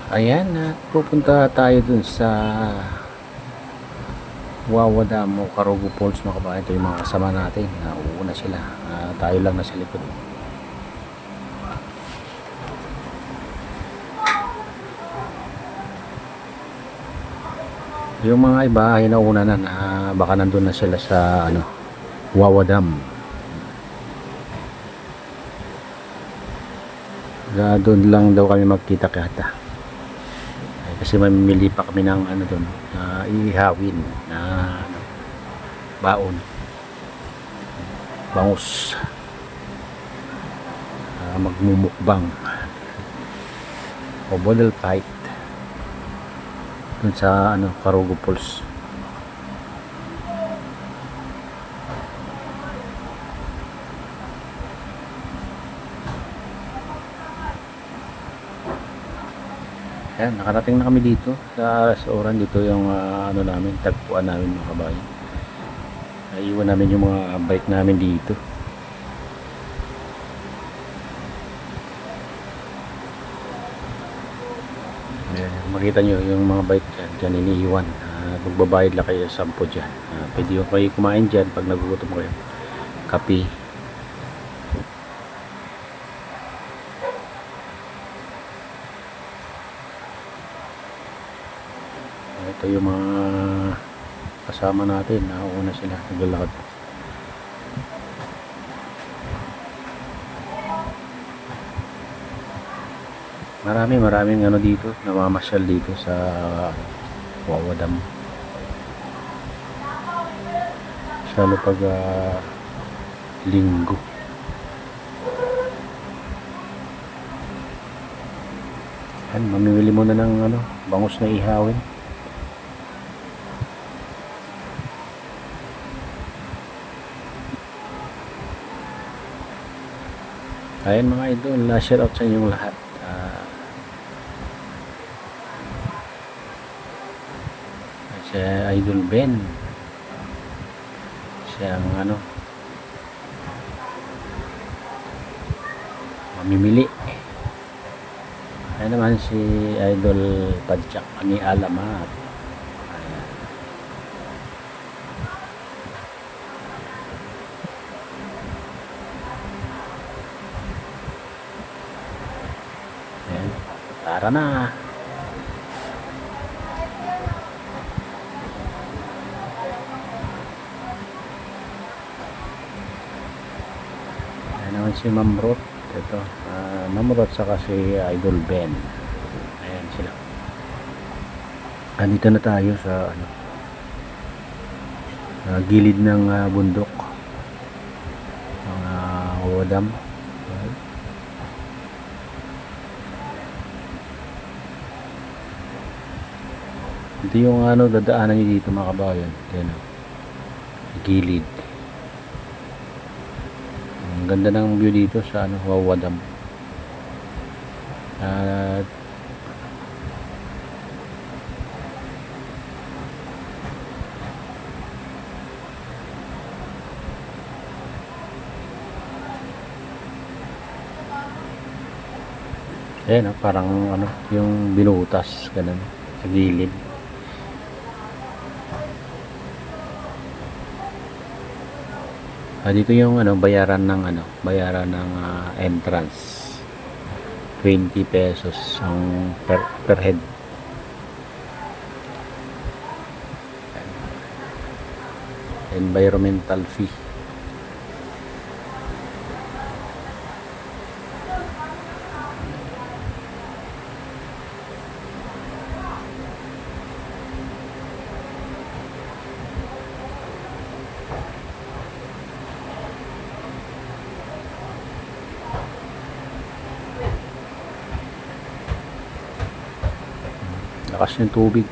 Ayan, pupunta tayo dun sa Wawa Dam o Karugo Falls mga kabayan. Ito yung mga kasama natin. Nauuna sila. Tayo lang nasa likod. Yung mga iba ay nauna na, baka nandun na sila sa Wawa Dam. Doon lang daw kami magkita kata. Kasi mamimili pa kami ng doon ihawin na baon, bangus, magmumukbang o bottle fight dun sa Karugo Falls. Ayan, nakarating na kami dito sa restaurant. Dito yung namin, tagpuan namin mga kabayan. Naiwan namin yung mga bike namin dito. Ayan, makita nyo yung mga bike dyan iniiwan. Magbabayad lang kayo sa 10 dyan. Pwede yung kayo kumain dyan pag nagugutom kayo. Kape. Ito yung mga kasama natin. Nauna sila, naglalakad. Maraming dito, namamasyal dito sa Wawa Dam. Lalo pag linggo. Yan, mamimili muna ng bangus na ihawin. Ayan mga idol, share out sa inyong lahat. Si Idol Ben, siyang mamimili. Ayan naman si Idol Padjak ni Alamat. Ayan, tara na. Ayan naman si Ma'am Ruth. Ito, Ma'am Ruth saka si Idol Ben. Ayan sila. Andito na tayo sa gilid ng bundok ng Wawa Dam. Ito yung dadaanan nyo dito mga kabayan. Ayan, gilid. Ang ganda ng view dito sa Wawa Dam. Ayan, parang yung binutas ganun sa gilid. Dito yung bayaran ng entrance. 20 pesos ang per head. Environmental fee. Lakas ng tubig,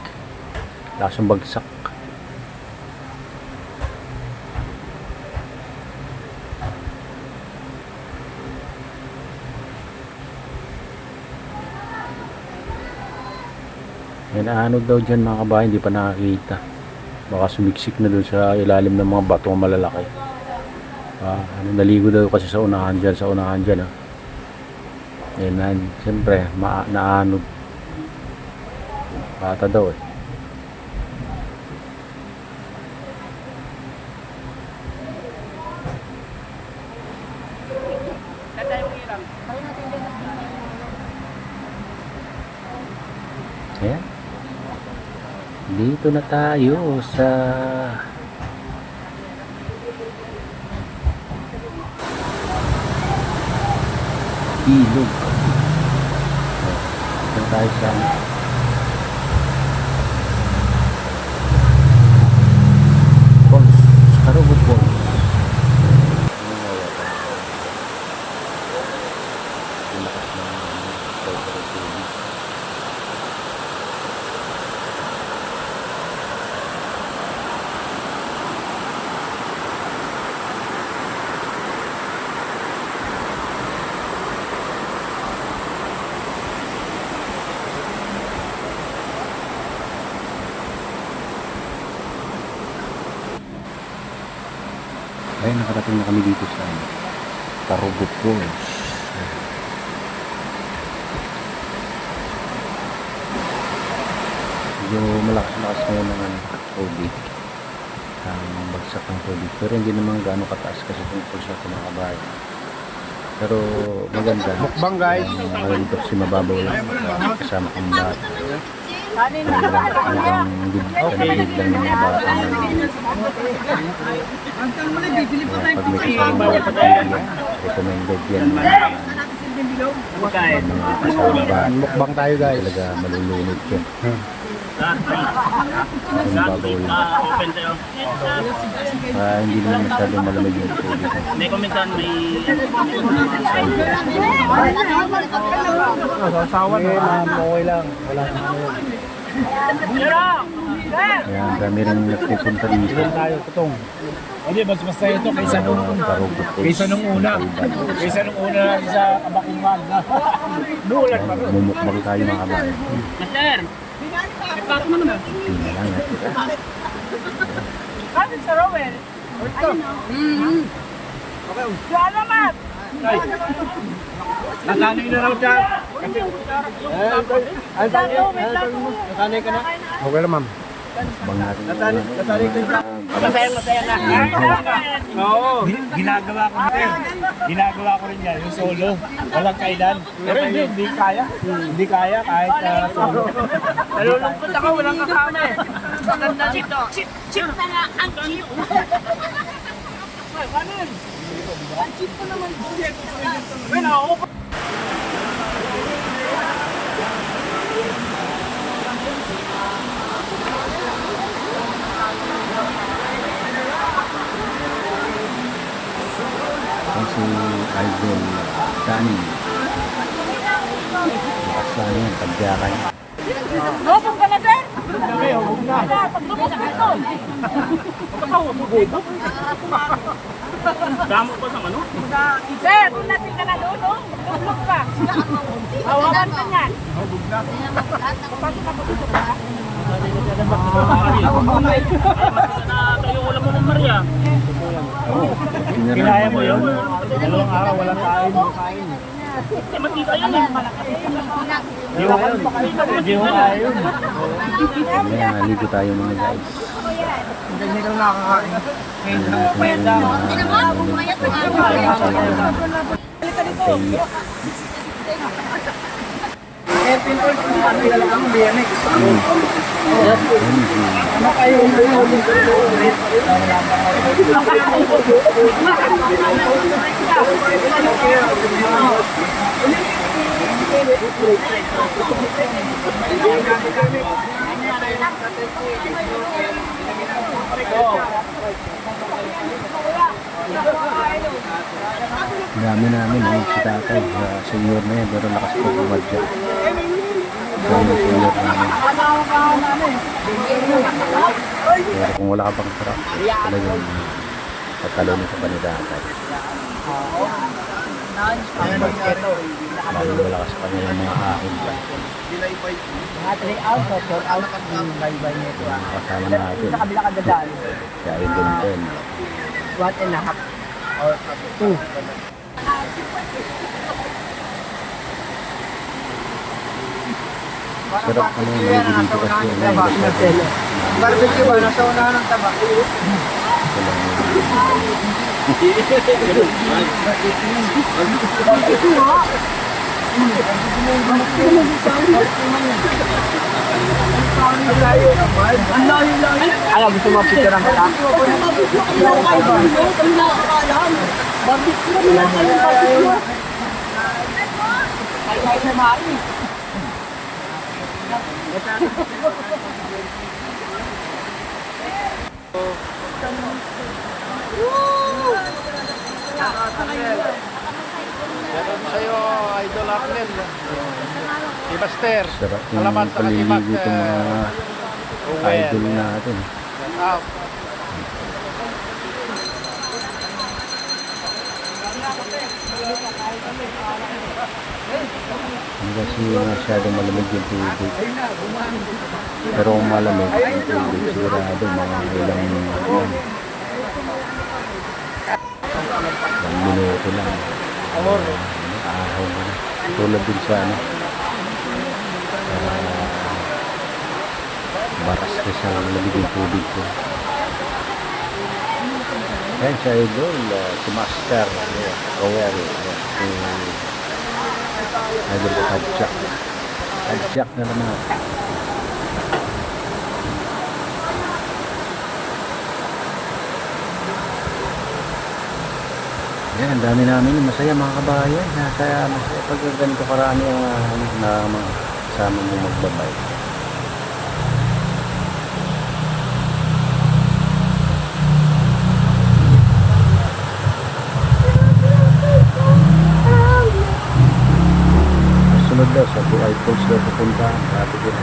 lakas ng bagsak. May naanod daw dyan mga kabayan, hindi pa nakakita. Baka sumiksik na doon sa ilalim ng mga bato malalaki. Naligo daw kasi sa unahan dyan. Ayan, siyempre naanod. Bata daw eh. Ayan. Dito na tayo sa ilog. Dito na tayo sa Falls, Karugod Falls. Lakas ng tubig. Ayun, nakarating na kami dito sa Karugod Falls. Medyo malakas-lakas ngayon ng tubig, ang bagsak ng tubig, pero hindi naman gaano kataas kasi tungkol sa mga kabayan. Pero maganda. Mukbang guys. Malamtok si mababaw lang kasama kong bata. Hanggang bibig lang ng mga bata na pag may kasama bata, recommended yan mga kasama bata. Mukbang tayo guys. Talaga malulunod yun. Mababaw lang. Hindi naman masyadong malamig yung tubig. May komentan, may... Sasawan na. Okay lang. Wala na Ayan, dami rin nagpupunta dito. tayo, tutong. Hindi, basta ito kaysa nung una. Kaysa nung una sa kabakungan. Nulan pa rin. Mumukbang tayo mga kabayan. Master! May pato naman ah. Hindi lang natira. Kasi sa Rowell. Salamat! Nasanay na raw siya. Nasanay ka na? Okay lang, ma'am. Mukbang natin. Masaya na. Oo. Ginagawa ko rin. Ginagawa ko rin yan, yung solo. Walang kailan. Pero hindi kaya. Hindi kaya kahit solo. Nalulungkot ako, walang kasama eh. Maganda dito. Chip na nga ang chip. Ang chip ko naman. Si Idol Danny. Basta yan, tagyakan. Lobong ka na, sir? Huwag na. Pagdubos ka ito. Damo ko sa ano? Sir, kung lasing ka na doon, no? Tublog ka. Hawakan ka niyan. Papasok ka po dito ka. Tayo ulam mo ng Maria. Kinaya mo yun? Dalawang araw, walang kain. Eh, matita yun eh. Hindi mo kaya yun. Kaya naligo tayo mga guys. Hindi ka nakakain. Dami namin si tatay, senior na yan, pero lakas po kumadya. Yung senior namin. Pero kung wala ka pang truck, talagang patalo sa panitatan. Lalo malakas pa nila mga ahon dyan. Mga 3 out o 4 out yung bye-bye nito. Mga kasama natin, Sa kabila ka dadaan. si Idol Ben. 1.5 or 2. Sarap ano, maligi dito kasi ano, Barbecue ba? Nasa unahan ng tabak. Ano, gusto mo picture ang kata? Meron sa'yo, Idol Arnel. Si Buster. sarap yung Salamat sa paligid katibat, itong mga idol natin. Shout out. Hindi kasi masyadong malamig yung tubig. Pero kung malamig yung tubig, sigurado mga ilang minuto lang. Ahaw mo na. Tulad din sa ano. Baras ko sa malamig yung tubig ko. Ayan sa idol, si Master Kawel. Si Idol Kadjak. Kadjak na naman. Yan, ang dami namin masaya mga kabayan. Kaya masaya pag ganito karami ang na mga kasama mo magbabay. Sunod daw sa Buhay Falls daw pupunta. Sabi ko na.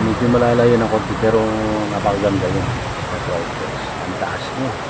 Medyo malalayo ng konti pero napakaganda yun. Sa Buhay Falls. Ang taas niya.